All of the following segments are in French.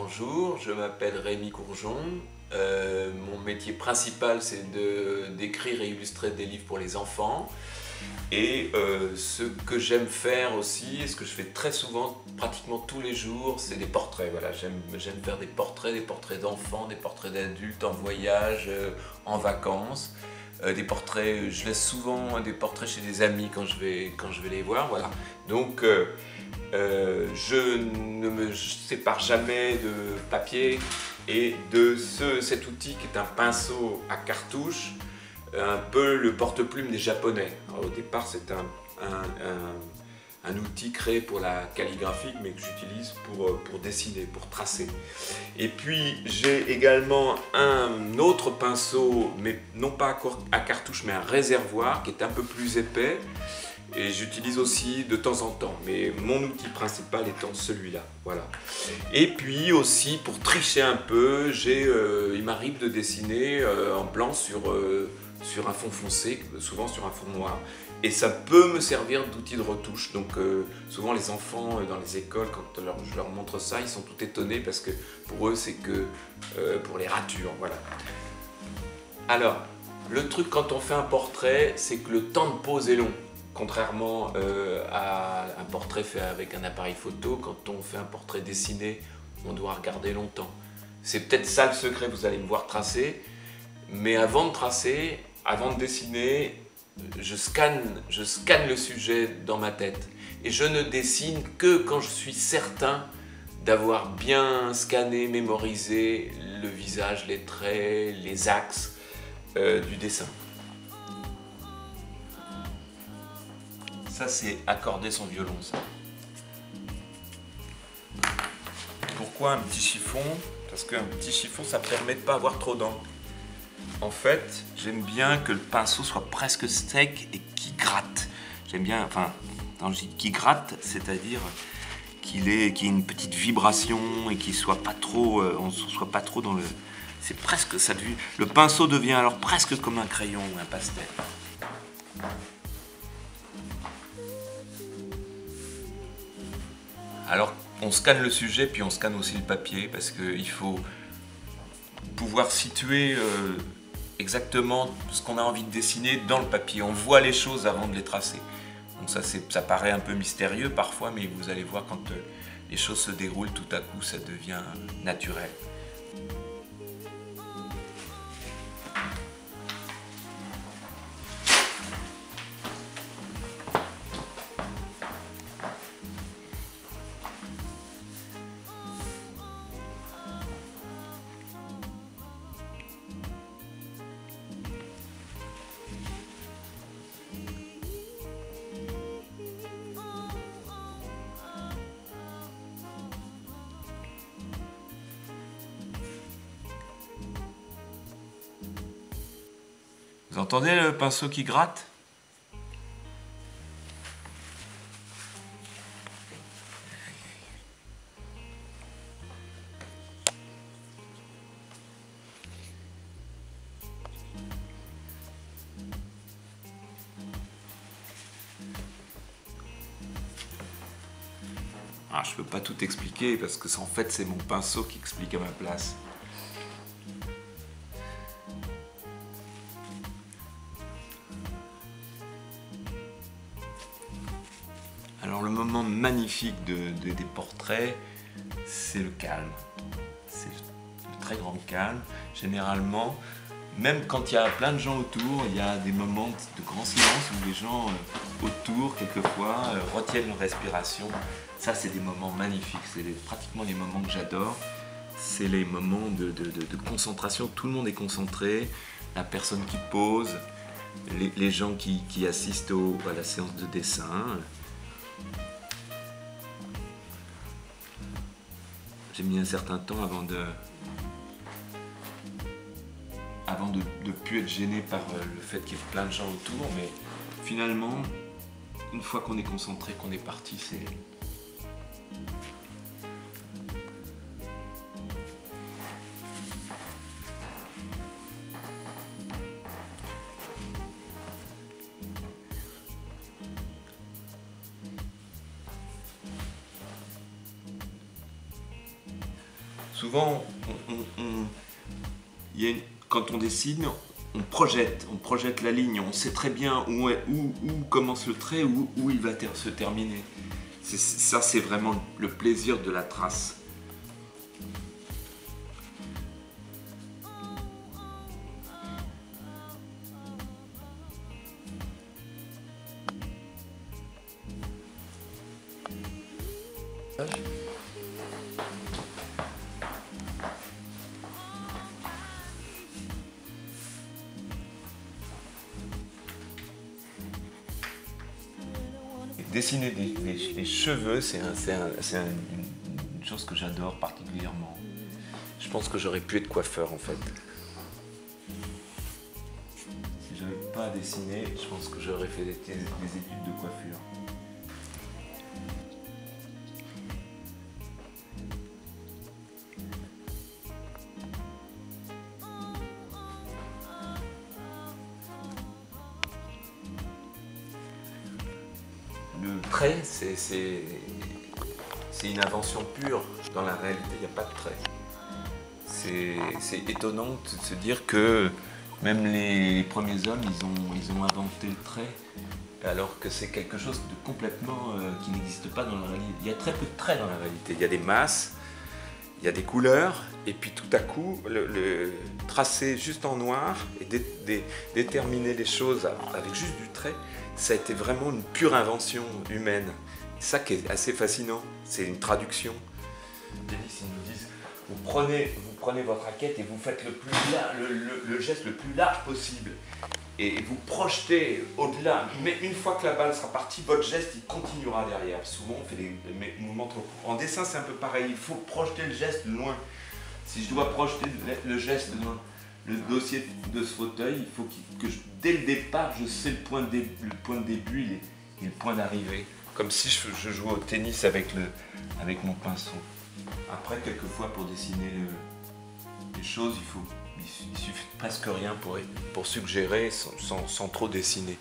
bonjour, je m'appelle Rémi Courgeon. Mon métier principal, c'est d'écrire et illustrer des livres pour les enfants. Et ce que j'aime faire aussi, et ce que je fais très souvent, pratiquement tous les jours, c'est des portraits. Voilà, j'aime faire des portraits d'enfants, des portraits d'adultes en voyage, en vacances. Des portraits, je laisse souvent des portraits chez des amis quand je vais les voir. Voilà. Donc je ne me sépare jamais de papier et de cet outil qui est un pinceau à cartouche, un peu le porte-plume des Japonais. Alors, au départ, c'est un outil créé pour la calligraphie, mais que j'utilise pour dessiner, pour tracer. Et puis, j'ai également un autre pinceau, mais non pas à cartouche, mais un réservoir qui est un peu plus épais. Et j'utilise aussi de temps en temps, mais mon outil principal étant celui-là. Voilà. Et puis aussi, pour tricher un peu, il m'arrive de dessiner en blanc sur un fond foncé, souvent sur un fond noir. Et ça peut me servir d'outil de retouche. Donc souvent les enfants dans les écoles, quand je leur montre ça, ils sont tout étonnés parce que pour eux c'est que pour les ratures. Voilà. Alors, le truc quand on fait un portrait, c'est que le temps de pose est long. Contrairement à un portrait fait avec un appareil photo, quand on fait un portrait dessiné, on doit regarder longtemps. C'est peut-être ça le secret, vous allez me voir tracer. Mais avant de tracer, avant de dessiner, je scanne le sujet dans ma tête. Et je ne dessine que quand je suis certain d'avoir bien scanné, mémorisé le visage, les traits, les axes du dessin. Ça, c'est accorder son violon, ça. Pourquoi un petit chiffon? Parce qu'un petit chiffon, ça ne permet de pas avoir trop d'encre. En fait, j'aime bien que le pinceau soit presque sec et qui gratte. J'aime bien, enfin, quand je dis qui gratte, c'est-à-dire qu'il ait une petite vibration et qu'il soit pas trop, on ne soit pas trop dans le... C'est presque ça. Le pinceau devient alors presque comme un crayon ou un pastel. Alors, on scanne le sujet, puis on scanne aussi le papier, parce qu'il faut pouvoir situer exactement ce qu'on a envie de dessiner dans le papier. On voit les choses avant de les tracer. Donc ça paraît un peu mystérieux parfois, mais vous allez voir quand les choses se déroulent, tout à coup, ça devient naturel. Vous entendez le pinceau qui gratte? Ah, je ne peux pas tout expliquer parce que en fait c'est mon pinceau qui explique à ma place. Alors le moment magnifique des portraits, c'est le calme. C'est le très grand calme. Généralement, même quand il y a plein de gens autour, il y a des moments de grand silence où les gens autour, quelquefois, retiennent leur respiration. Ça, c'est des moments magnifiques. C'est pratiquement les moments que j'adore. C'est les moments de concentration. Tout le monde est concentré. La personne qui pose, les gens qui assistent à la séance de dessin. J'ai mis un certain temps avant de plus être gêné par le fait qu'il y ait plein de gens autour, mais finalement, une fois qu'on est concentré, qu'on est parti, c'est... Souvent, quand on dessine, on projette la ligne, on sait très bien où commence le trait, où il va se terminer. Ça, c'est vraiment le plaisir de la trace. Dessiner les cheveux, c'est une chose que j'adore particulièrement. Je pense que j'aurais pu être coiffeur en fait. Si j'avais pas dessiné, je pense que j'aurais fait des études de coiffure. Le trait, c'est une invention pure. Dans la réalité, il n'y a pas de trait. C'est étonnant de se dire que même les premiers hommes, ils ont inventé le trait, alors que c'est quelque chose de complètement qui n'existe pas dans la réalité. Il y a très peu de traits dans la réalité. Il y a des masses, il y a des couleurs, et puis tout à coup, le tracer juste en noir et déterminer les choses avec juste du trait, ça a été vraiment une pure invention humaine. C'est ça qui est assez fascinant, c'est une traduction. Ils nous disent, vous prenez votre raquette et vous faites le geste le plus large possible. Et vous projetez au-delà. Mais une fois que la balle sera partie, votre geste il continuera derrière. Souvent on fait des mouvements trop. En dessin c'est un peu pareil, il faut projeter le geste loin. Si je dois projeter le geste loin, le dossier de ce fauteuil, il faut dès le départ, je sais le point de début et le point d'arrivée. Comme si je jouais au tennis avec mon pinceau. Après, quelquefois, pour dessiner les choses, il suffit presque rien pour suggérer sans trop dessiner.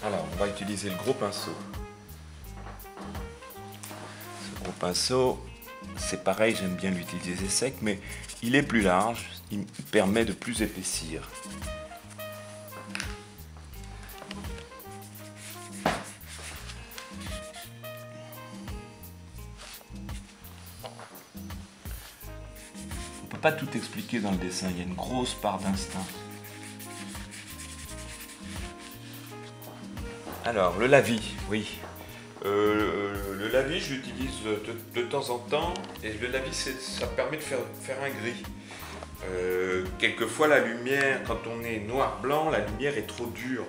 Alors, on va utiliser le gros pinceau. Ce gros pinceau, c'est pareil, j'aime bien l'utiliser sec, mais il est plus large, il permet de plus épaissir. On ne peut pas tout expliquer dans le dessin, il y a une grosse part d'instinct. Alors, le lavis, oui. Le lavis, je l'utilise de temps en temps, et le lavis, ça permet de faire un gris. Quelquefois, la lumière, quand on est noir-blanc, la lumière est trop dure.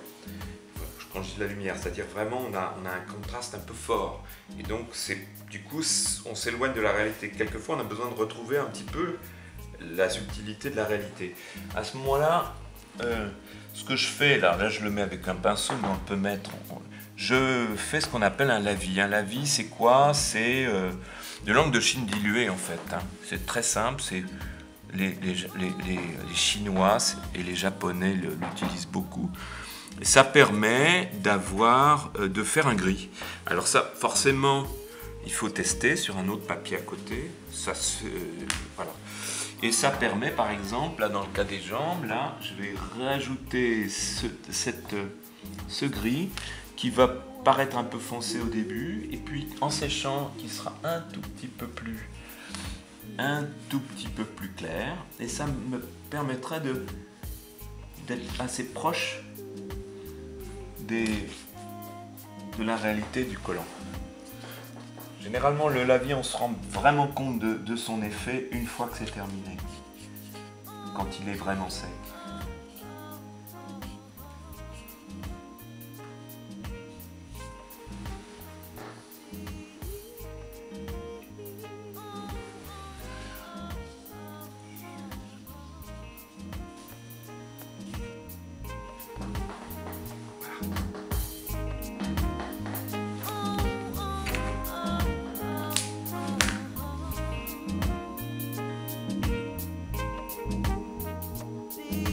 Quand je dis la lumière, c'est-à-dire vraiment, on a un contraste un peu fort. Et donc, du coup, on s'éloigne de la réalité. Quelquefois, on a besoin de retrouver un petit peu la subtilité de la réalité. À ce moment-là, ce que je fais, là je le mets avec un pinceau, mais on peut mettre... Je fais ce qu'on appelle un lavis. Un lavis, c'est quoi? C'est de l'encre de Chine diluée, en fait. Hein. C'est très simple, c'est les Chinois et les Japonais l'utilisent beaucoup. Et ça permet de faire un gris. Alors ça, forcément, il faut tester sur un autre papier à côté. Voilà. Et ça permet, par exemple, là dans le cas des jambes, là, je vais rajouter ce gris qui va paraître un peu foncé au début, et puis en séchant, qui sera un tout petit peu plus clair, et ça me permettrait d'être assez proche de la réalité du collant. Généralement, le lavis, on se rend vraiment compte de son effet une fois que c'est terminé, quand il est vraiment sec. see.